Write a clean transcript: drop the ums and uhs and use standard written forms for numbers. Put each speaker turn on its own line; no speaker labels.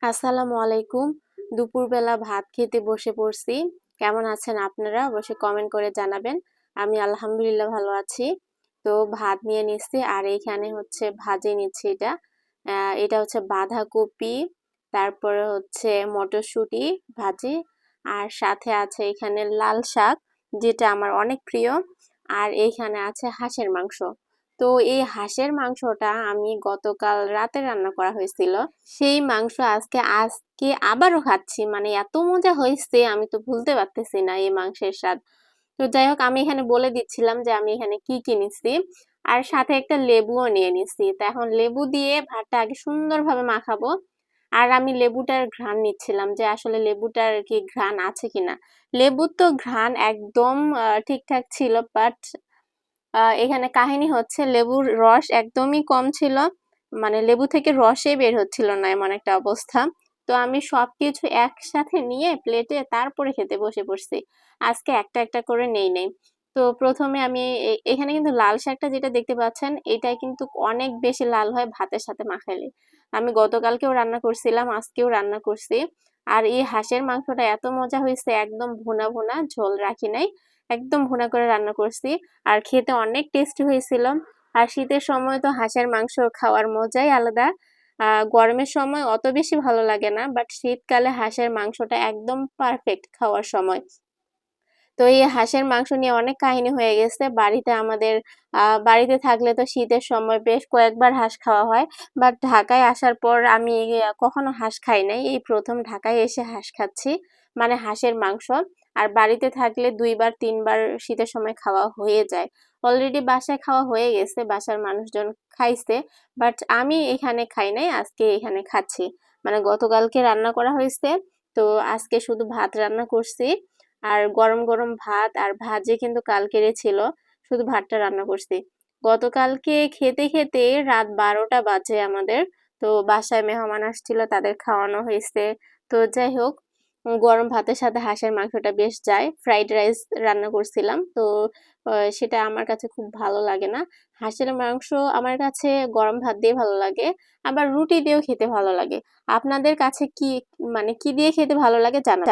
আসসালামু আলাইকুম। দুপুরবেলা ভাত খেতে বসে পড়ছি। কেমন আছেন আপনারা? অবশ্যই কমেন্ট করে জানাবেন। আমি আলহামদুলিল্লাহ ভালো আছি। তো ভাত নিয়ে নিচ্ছি আর এইখানে হচ্ছে ভাজি নিচ্ছি এটা। এটা হচ্ছে বাঁধাকপি, তারপরে হচ্ছে মটরশুঁটি ভাজি, আর সাথে আছে এখানে লাল শাক, যেটা আমার অনেক প্রিয়। আর এইখানে আছে হাঁসের মাংস। তো এই হাঁসের মাংসটা আমি গতকাল রাতে রান্না করা হয়েছিল। সেই মাংস আজকে আবারও খাচ্ছি, মানে এত মজা হয়েছে আমি তো ভুলতে পারতেছি না এই মাংসের স্বাদ। তো যাই হোক, আমি এখানে বলে দিচ্ছিলাম যে আমি এখানে কি কি নিচ্ছি, আর সাথে একটা লেবুও নিয়ে নিচ্ছি। তো এখন লেবু দিয়ে ভাতটা আগে সুন্দরভাবে মাখাবো। আর আমি লেবুটার ঘ্রাণ নিচ্ছিলাম যে আসলে লেবুটার কি ঘ্রাণ আছে কিনা। লেবুর তো ঘ্রাণ একদম ঠিকঠাক ছিল, বাট এখানে কাহিনী হচ্ছে লেবুর রস একদমই কম ছিল, মানে লেবু থেকে রসে বের হচ্ছিল না, এমন একটা অবস্থা। তো আমি সবকিছু একসাথে নিয়ে প্লেটে তারপরে খেতে বসে পড়ছি। আজকে একটা একটা করে নেই। তো প্রথমে আমি এখানে কিন্তু লাল শাকটা যেটা দেখতে পাচ্ছেন, এটাই কিন্তু অনেক বেশি লাল হয় ভাতের সাথে মাখাইলে। আমি গতকালকেও রান্না করছিলাম, আজকেও রান্না করছি। আর এই হাঁসের মাংসটা এত মজা হয়েছে, একদম ভুনা ভুনা, ঝোল রাখি নাই, একদম ভুনা করে রান্না করছি। আর খেতে অনেক টেস্টি হয়েছিল। আর শীতের সময় তো হাঁসের মাংস খাওয়ার মজাই আলাদা। গরমের সময় অত বেশি ভালো লাগে না, বাট শীতকালে হাঁসের মাংসটা একদম পারফেক্ট খাওয়ার সময়। তো এই হাঁসের মাংস নিয়ে অনেক কাহিনী হয়ে গেছে বাড়িতে আমাদের। বাড়িতে থাকলে তো শীতের সময় বেশ কয়েকবার হাঁস খাওয়া হয়, বাট ঢাকায় আসার পর আমি কখনো হাঁস খাই নাই, এই প্রথম ঢাকায় এসে হাঁস খাচ্ছি, মানে হাঁসের মাংস। আর বাড়িতে থাকলে 2 বার 3 বার শীতের সময় খাওয়া হয়ে যায়। অলরেডি বাসায় খাওয়া হয়ে গেছে, বাসার মানুষজন খাইছে, বাট আমি এখানে খাই নাই, আজকে এখানে খাচ্ছি। মানে গতকালকে রান্না করা হয়েছে, তো আজকে শুধু ভাত রান্না করছি। আর গরম গরম ভাত আর ভাজি কিন্তু কালকেরই ছিল, শুধু ভাতটা রান্না করছি। গতকালকে খেতে খেতে রাত 12টা বাজে আমাদের। তো বাসায় মেহমান আসছিল, তাদের খাওয়ানো হয়েছে। তো যাই হোক, গরম ভাতের সাথে হাঁসের মাংসটা বেশ যায়। ফ্রাইড রাইস রান্না করছিলাম, তো সেটা আমার কাছে খুব ভালো লাগে না। হাঁসের মাংস আমার কাছে গরম ভাত দিয়ে ভালো লাগে, আবার রুটি দিয়েও খেতে ভালো লাগে। আপনাদের কাছে কি, মানে কি দিয়ে খেতে ভালো লাগে জানাবেন।